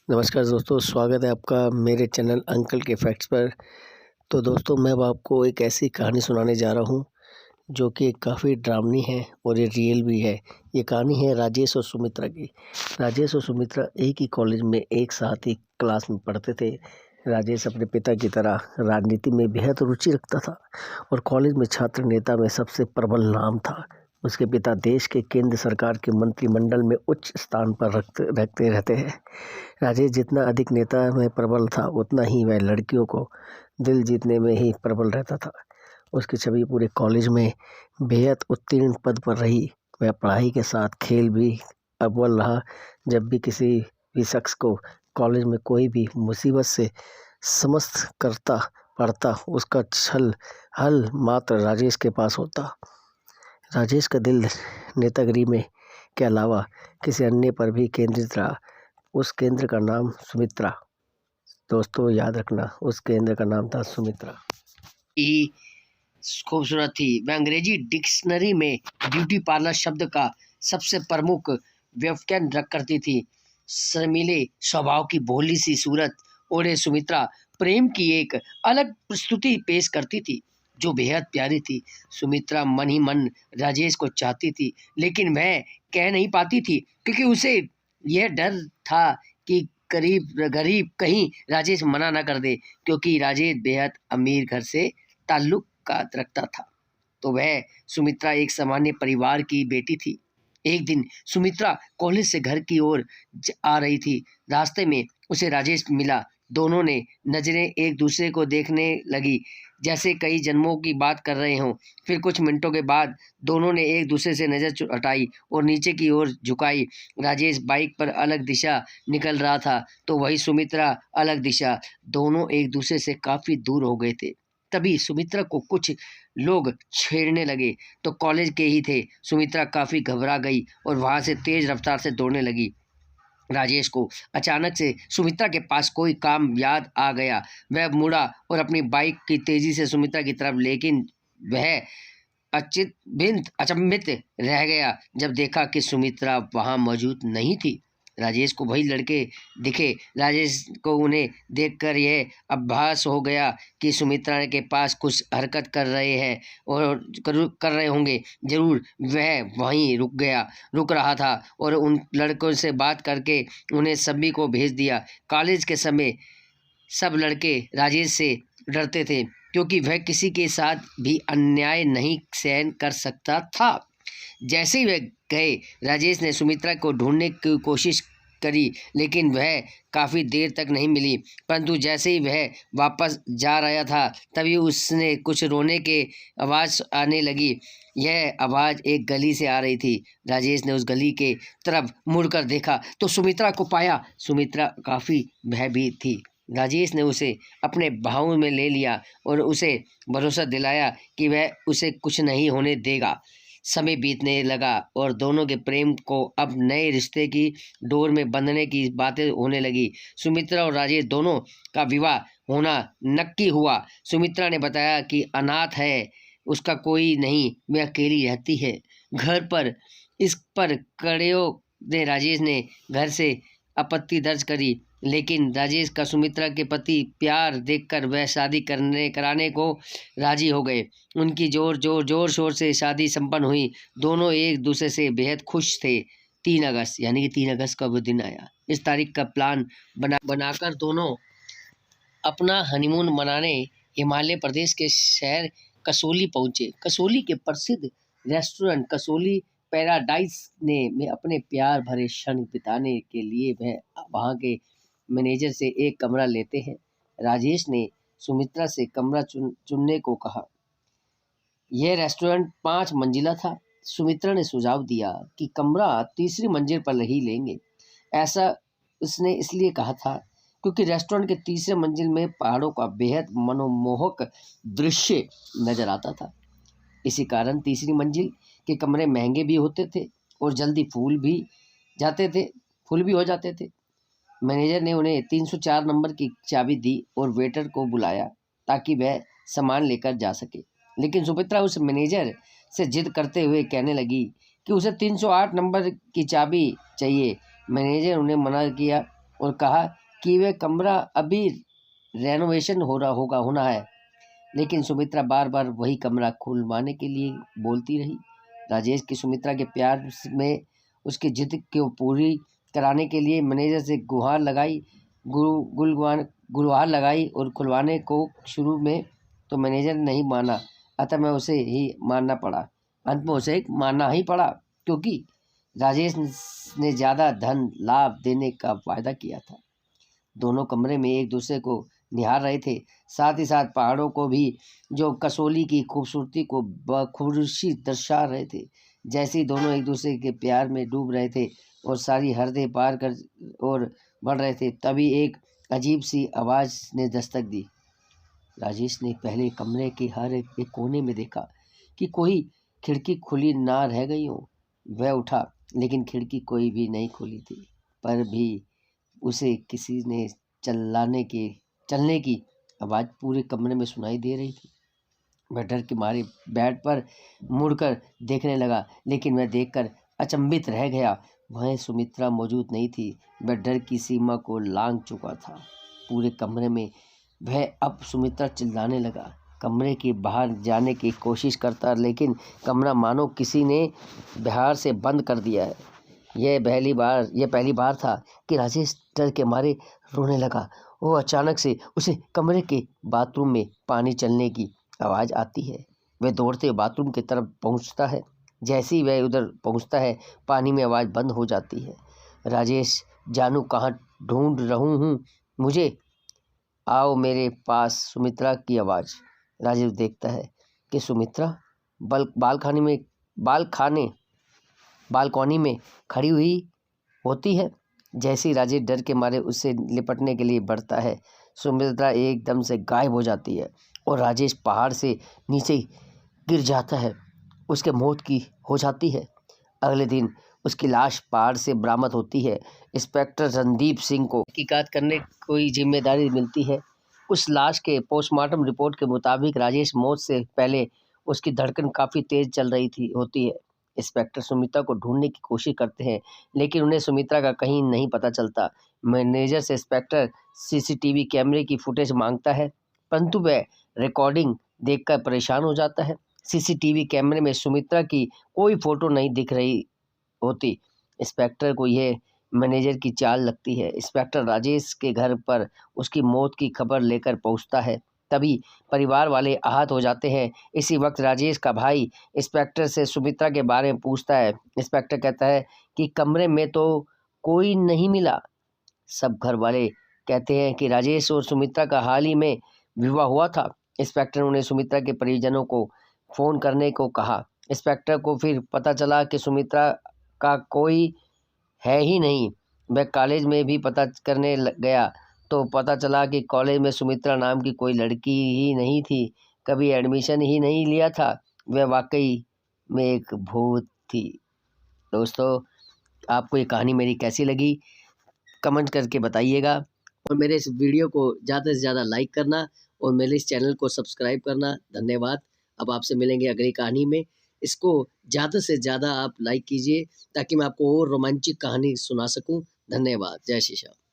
नमस्कार दोस्तों, स्वागत है आपका मेरे चैनल अंकल के फैक्ट्स पर। तो दोस्तों, मैं अब आपको एक ऐसी कहानी सुनाने जा रहा हूँ जो कि काफ़ी डरावनी है और ये रियल भी है। ये कहानी है राजेश और सुमित्रा की। राजेश और सुमित्रा एक ही कॉलेज में एक साथ ही क्लास में पढ़ते थे। राजेश अपने पिता की तरह राजनीति में बेहद रुचि रखता था और कॉलेज में छात्र नेता में सबसे प्रबल नाम था। उसके पिता देश के केंद्र सरकार के मंत्रिमंडल में उच्च स्थान पर रखते रहते हैं। राजेश जितना अधिक नेता में प्रबल था, उतना ही वह लड़कियों को दिल जीतने में ही प्रबल रहता था। उसकी छवि पूरे कॉलेज में बेहद उत्तीर्ण पद पर रही। वह पढ़ाई के साथ खेल भी अव्वल रहा। जब भी किसी भी शख्स को कॉलेज में कोई भी मुसीबत से समस्त करता पड़ता, उसका हल मात्र राजेश के पास होता। राजेश का दिल नेतागिरी में के अलावा किसी अन्य पर भी केंद्रित रहा। उस केंद्र का नाम सुमित्रा। दोस्तों, याद रखना, उस केंद्र का नाम था सुमित्रा। ही खूबसूरत थी। वह अंग्रेजी डिक्शनरी में ब्यूटी पार्लर शब्द का सबसे प्रमुख व्याख्यान रख करती थी। शर्मीले स्वभाव की भोली सी सूरत और ये सुमित्रा प्रेम की एक अलग प्रस्तुति पेश करती थी जो बेहद प्यारी थी। सुमित्रा मन ही मन राजेश को चाहती थी, लेकिन वह कह नहीं पाती थी क्योंकि उसे यह डर था कि गरीब कहीं राजेश मना ना कर दे, क्योंकि राजेश बेहद अमीर घर से ताल्लुक रखता था। तो वह सुमित्रा एक सामान्य परिवार की बेटी थी। एक दिन सुमित्रा कॉलेज से घर की ओर आ रही थी। रास्ते में उसे राजेश मिला। दोनों ने नजरें एक दूसरे को देखने लगी जैसे कई जन्मों की बात कर रहे हों। फिर कुछ मिनटों के बाद दोनों ने एक दूसरे से नज़र हटाई और नीचे की ओर झुकाई। राजेश बाइक पर अलग दिशा निकल रहा था तो वही सुमित्रा अलग दिशा। दोनों एक दूसरे से काफ़ी दूर हो गए थे। तभी सुमित्रा को कुछ लोग छेड़ने लगे तो कॉलेज के ही थे। सुमित्रा काफ़ी घबरा गई और वहाँ से तेज रफ्तार से दौड़ने लगी। राजेश को अचानक से सुमित्रा के पास कोई काम याद आ गया। वह मुड़ा और अपनी बाइक की तेजी से सुमित्रा की तरफ, लेकिन वह अचंभित रह गया जब देखा कि सुमित्रा वहाँ मौजूद नहीं थी। राजेश को वही लड़के दिखे। राजेश को उन्हें देखकर यह आभास हो गया कि सुमित्रा के पास कुछ हरकत कर रहे हैं और कर रहे होंगे जरूर। वह वहीं रुक रहा था और उन लड़कों से बात करके उन्हें सभी को भेज दिया। कॉलेज के समय सब लड़के राजेश से डरते थे क्योंकि वह किसी के साथ भी अन्याय नहीं सहन कर सकता था। जैसे ही वह गए, राजेश ने सुमित्रा को ढूंढने की कोशिश करी, लेकिन वह काफ़ी देर तक नहीं मिली। परंतु जैसे ही वह वापस जा रहा था तभी उसने कुछ रोने के आवाज़ आने लगी। यह आवाज़ एक गली से आ रही थी। राजेश ने उस गली के तरफ मुड़कर देखा तो सुमित्रा को पाया। सुमित्रा काफ़ी भयभीत थी। राजेश ने उसे अपने बाहों में ले लिया और उसे भरोसा दिलाया कि वह उसे कुछ नहीं होने देगा। समय बीतने लगा और दोनों के प्रेम को अब नए रिश्ते की डोर में बंधने की बातें होने लगी। सुमित्रा और राजेश दोनों का विवाह होना नक्की हुआ। सुमित्रा ने बताया कि अनाथ है, उसका कोई नहीं, वह अकेली रहती है घर पर। इस पर कड़ियों ने राजेश ने घर से आपत्ति दर्ज करी, लेकिन राजेश का सुमित्रा के प्रति प्यार देखकर वह शादी कराने को राजी हो गए। उनकी जोर शोर से शादी संपन्न हुई। दोनों एक दूसरे से बेहद खुश थे। 3 अगस्त यानी कि 3 अगस्त का वो दिन आया। इस तारीख का प्लान बनाकर दोनों अपना हनीमून मनाने हिमाचल प्रदेश के शहर कसोली पहुंचे। कसोली के प्रसिद्ध रेस्टोरेंट कसोली पैराडाइज में अपने प्यार भरे क्षण बिताने के लिए वह वहाँ के मैनेजर से एक कमरा लेते हैं। राजेश ने सुमित्रा से कमरा चुनने को कहा। यह रेस्टोरेंट 5 मंजिला था। सुमित्रा ने सुझाव दिया कि कमरा 3री मंजिल पर ही लेंगे। ऐसा उसने इसलिए कहा था क्योंकि रेस्टोरेंट के 3रे मंजिल में पहाड़ों का बेहद मनोमोहक दृश्य नजर आता था। इसी कारण 3री मंजिल के कमरे महंगे भी होते थे और जल्दी फूल भी हो जाते थे। मैनेजर ने उन्हें 304 नंबर की चाबी दी और वेटर को बुलाया ताकि वह सामान लेकर जा सके। लेकिन सुमित्रा उस मैनेजर से जिद करते हुए कहने लगी कि उसे 308 नंबर की चाबी चाहिए। मैनेजर उन्हें मना किया और कहा कि वह कमरा अभी रेनोवेशन होना है, लेकिन सुमित्रा बार बार वही कमरा खुलवाने के लिए बोलती रही। राजेश की सुमित्रा के प्यार में उसकी जिद को पूरी कराने के लिए मैनेजर से गुहार लगाई और खुलवाने को शुरू में तो मैनेजर ने नहीं माना, अतः मैं उसे ही मानना पड़ा। अंत में उसे मानना ही पड़ा, क्योंकि राजेश ने ज़्यादा धन लाभ देने का वायदा किया था। दोनों कमरे में एक दूसरे को निहार रहे थे, साथ ही साथ पहाड़ों को भी, जो कसौली की खूबसूरती को बखूबी दर्शा रहे थे। जैसे ही दोनों एक दूसरे के प्यार में डूब रहे थे और सारी हदें पार कर और बढ़ रहे थे, तभी एक अजीब सी आवाज़ ने दस्तक दी। राजेश ने पहले कमरे के हर एक कोने में देखा कि कोई खिड़की खुली ना रह गई हो। वह उठा, लेकिन खिड़की कोई भी नहीं खुली थी, पर भी उसे किसी ने चलने की आवाज़ पूरे कमरे में सुनाई दे रही थी। वह डर के मारे बेड पर मुड़कर देखने लगा, लेकिन वह देखकर अचंभित रह गया। वह सुमित्रा मौजूद नहीं थी। वह डर की सीमा को लांघ चुका था। पूरे कमरे में वह अब सुमित्रा चिल्लाने लगा, कमरे के बाहर जाने की कोशिश करता, लेकिन कमरा मानो किसी ने बाहर से बंद कर दिया है। यह पहली बार था कि राजेश डर के मारे रोने लगा। वो अचानक से उसे कमरे के बाथरूम में पानी चलने की आवाज़ आती है। वह दौड़ते हुए बाथरूम की तरफ पहुंचता है। जैसे ही वह उधर पहुंचता है, पानी में आवाज़ बंद हो जाती है। राजेश, जानू कहाँ ढूंढ रहूं हूँ मुझे, आओ मेरे पास, सुमित्रा की आवाज़। राजेश देखता है कि सुमित्रा बालकनी में खड़ी हुई होती है। जैसे ही राजेश डर के मारे उससे लिपटने के लिए बढ़ता है, सुमित्रा एकदम से गायब हो जाती है और राजेश पहाड़ से नीचे गिर जाता है। उसके मौत की हो जाती है। अगले दिन उसकी लाश पहाड़ से बरामद होती है। इंस्पेक्टर रणदीप सिंह को तहकीकात करने की कोई जिम्मेदारी मिलती है। उस लाश के पोस्टमार्टम रिपोर्ट के मुताबिक राजेश मौत से पहले उसकी धड़कन काफ़ी तेज चल रही होती है। इंस्पेक्टर सुमित्रा को ढूंढने की कोशिश करते हैं, लेकिन उन्हें सुमित्रा का कहीं नहीं पता चलता। मैनेजर से इंस्पेक्टर सीसीटीवी कैमरे की फुटेज मांगता है, परंतु वह रिकॉर्डिंग देखकर परेशान हो जाता है। सीसीटीवी कैमरे में सुमित्रा की कोई फोटो नहीं दिख रही होती। इंस्पेक्टर को यह मैनेजर की चाल लगती है। इंस्पेक्टर राजेश के घर पर उसकी मौत की खबर लेकर पहुंचता है। तभी परिवार वाले आहत हो जाते हैं। इसी वक्त राजेश का भाई इंस्पेक्टर से सुमित्रा के बारे में पूछता है। इंस्पेक्टर कहता है कि कमरे में तो कोई नहीं मिला। सब घर वाले कहते हैं कि राजेश और सुमित्रा का हाल ही में विवाह हुआ था। इंस्पेक्टर ने उन्हें सुमित्रा के परिजनों को फ़ोन करने को कहा। इंस्पेक्टर को फिर पता चला कि सुमित्रा का कोई है ही नहीं। वह कॉलेज में भी पता करने गया तो पता चला कि कॉलेज में सुमित्रा नाम की कोई लड़की ही नहीं थी, कभी एडमिशन ही नहीं लिया था। वह वाकई में एक भूत थी। दोस्तों, आपको ये कहानी मेरी कैसी लगी, कमेंट करके बताइएगा और मेरे इस वीडियो को ज़्यादा से ज़्यादा लाइक करना और मेरे इस चैनल को सब्सक्राइब करना। धन्यवाद। अब आपसे मिलेंगे अगली कहानी में। इसको ज़्यादा से ज़्यादा आप लाइक कीजिए ताकि मैं आपको और रोमांचक कहानी सुना सकूं। धन्यवाद। जय श्री श्याम।